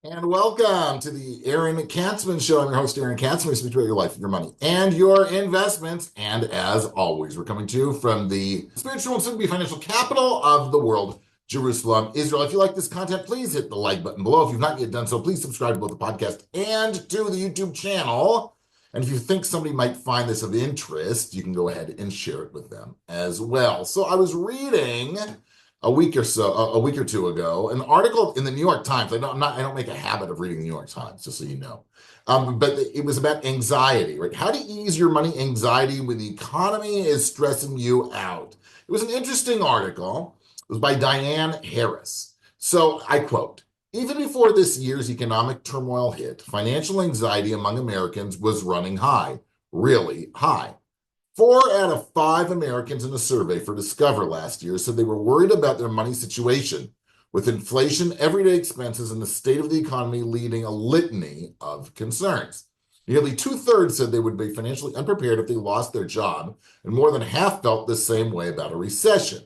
And welcome to the Aaron Katzman Show. I'm your host, Aaron Katzman. We speak about your life, your money, and your investments. And as always, we're coming to you from the spiritual and soon-to-be financial capital of the world, Jerusalem, Israel. If you like this content, please hit the like button below. If you've not yet done so, please subscribe to both the podcast and to the YouTube channel. And if you think somebody might find this of interest, you can go ahead and share it with them as well. So I was reading a week or two ago, an article in the New York Times. I don't make a habit of reading the New York Times, just so you know. But it was about anxiety, right? How to ease your money anxiety when the economy is stressing you out. It was an interesting article. It was by Diane Harris. So I quote, even before this year's economic turmoil hit, financial anxiety among Americans was running high, really high. 4 out of 5 Americans in a survey for Discover last year said they were worried about their money situation, with inflation, everyday expenses, and the state of the economy leading a litany of concerns. Nearly 2/3 said they would be financially unprepared if they lost their job, and more than half felt the same way about a recession.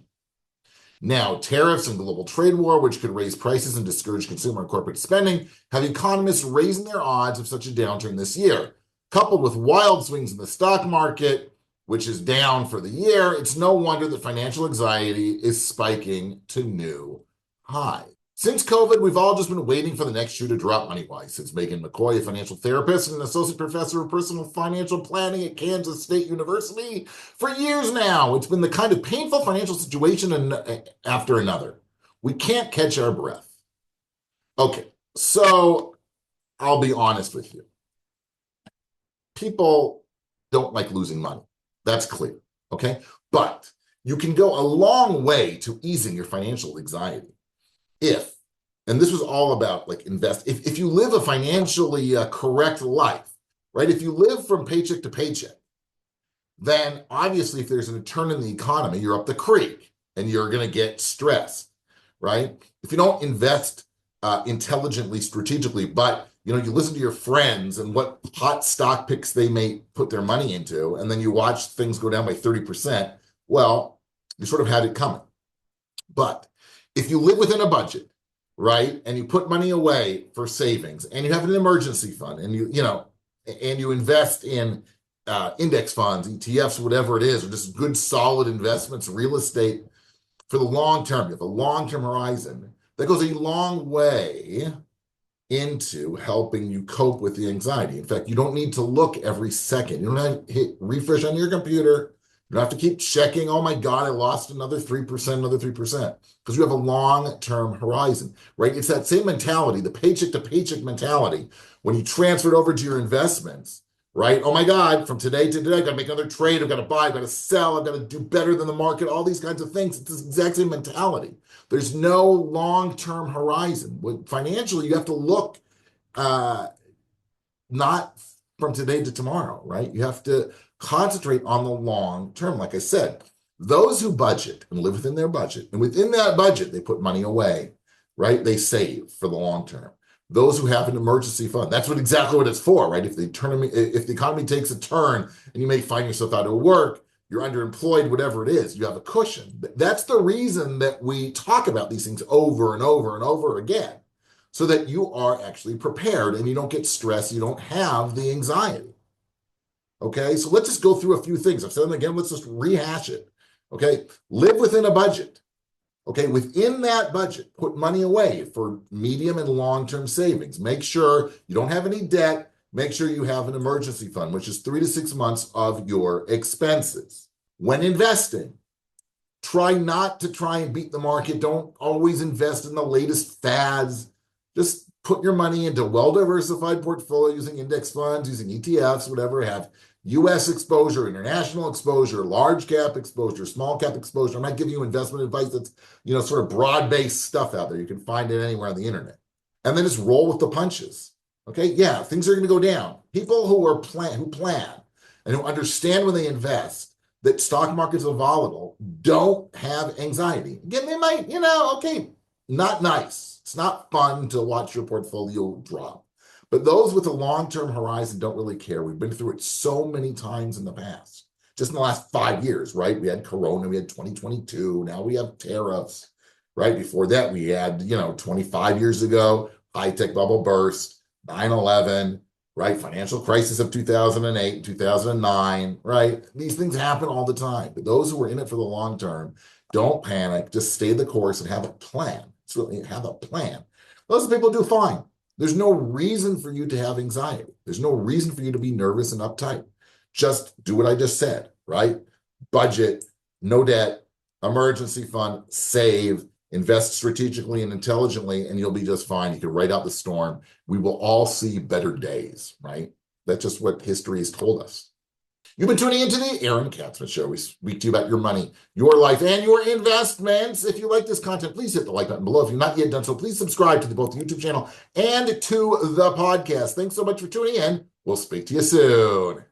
Now, tariffs and global trade war, which could raise prices and discourage consumer and corporate spending, have economists raising their odds of such a downturn this year. Coupled with wild swings in the stock market, which is down for the year, it's no wonder that financial anxiety is spiking to new highs. Since COVID, we've all just been waiting for the next shoe to drop money-wise, says Megan McCoy, a financial therapist and an associate professor of personal financial planning at Kansas State University. For years now, it's been the kind of painful financial situation after another. We can't catch our breath. Okay, so I'll be honest with you. People don't like losing money. That's clear, okay? But you can go a long way to easing your financial anxiety if, and this was all about like if you live a financially correct life, right? If you live from paycheck to paycheck, then obviously if there's a turn in the economy, you're up the creek and you're going to get stressed, right? If you don't invest intelligently, strategically, but you listen to your friends and what hot stock picks they may put their money into, and then you watch things go down by 30%, well, you sort of had it coming. But if you live within a budget, right, and you put money away for savings, and you have an emergency fund, and you invest in index funds, ETFs, whatever it is, or just good solid investments, real estate for the long term, you have a long-term horizon, that goes a long way into helping you cope with the anxiety. In fact, you don't need to look every second. You don't have to hit refresh on your computer. You don't have to keep checking, oh my God, I lost another 3%, another 3%, because you have a long-term horizon, right? It's that same mentality, the paycheck to paycheck mentality. When you transfer it over to your investments, right? Oh my God, from today to today, I've got to make another trade. I've got to buy, I've got to sell, I've got to do better than the market, all these kinds of things. It's the exact same mentality. There's no long-term horizon. Financially, you have to look not from today to tomorrow, right? You have to concentrate on the long term. Like I said, those who budget and live within their budget, and within that budget, they put money away, right? They save for the long term. Those who have an emergency fund, that's exactly what it's for, right? If the economy takes a turn and you may find yourself out of work, you're underemployed, whatever it is, you have a cushion. That's the reason that we talk about these things over and over and over again, so that you are actually prepared and you don't get stressed, you don't have the anxiety. Okay, so let's just go through a few things. I've said them again, let's just rehash it. Okay, live within a budget. Okay, within that budget, put money away for medium and long-term savings. Make sure you don't have any debt. Make sure you have an emergency fund, which is 3 to 6 months of your expenses. When investing, try not to try and beat the market. Don't always invest in the latest fads. Just put your money into a well-diversified portfolio using index funds, using ETFs, whatever. Have U.S. exposure, international exposure, large cap exposure, small cap exposure. I'm not giving you investment advice that's, sort of broad-based stuff out there. You can find it anywhere on the internet. And then just roll with the punches. Okay, yeah, things are going to go down. People who plan and who understand when they invest that stock markets are volatile don't have anxiety. Again, they might, okay, not nice. It's not fun to watch your portfolio drop. But those with a long-term horizon don't really care. We've been through it so many times in the past. Just in the last 5 years, right? We had Corona, we had 2022, now we have tariffs, right? Before that, we had, 25 years ago, high-tech bubble burst, 9/11, right? Financial crisis of 2008, 2009, right? These things happen all the time. But those who are in it for the long term, don't panic. Just stay the course and have a plan. It's really have a plan. Those people do fine. There's no reason for you to have anxiety. There's no reason for you to be nervous and uptight. Just do what I just said, right? Budget, no debt, emergency fund, save, invest strategically and intelligently, and you'll be just fine. You can ride out the storm. We will all see better days, right? That's just what history has told us. You've been tuning into the Aaron Katzman Show. We speak to you about your money, your life, and your investments. If you like this content, please hit the like button below. If you've not yet done so, please subscribe to both the YouTube channel and to the podcast. Thanks so much for tuning in. We'll speak to you soon.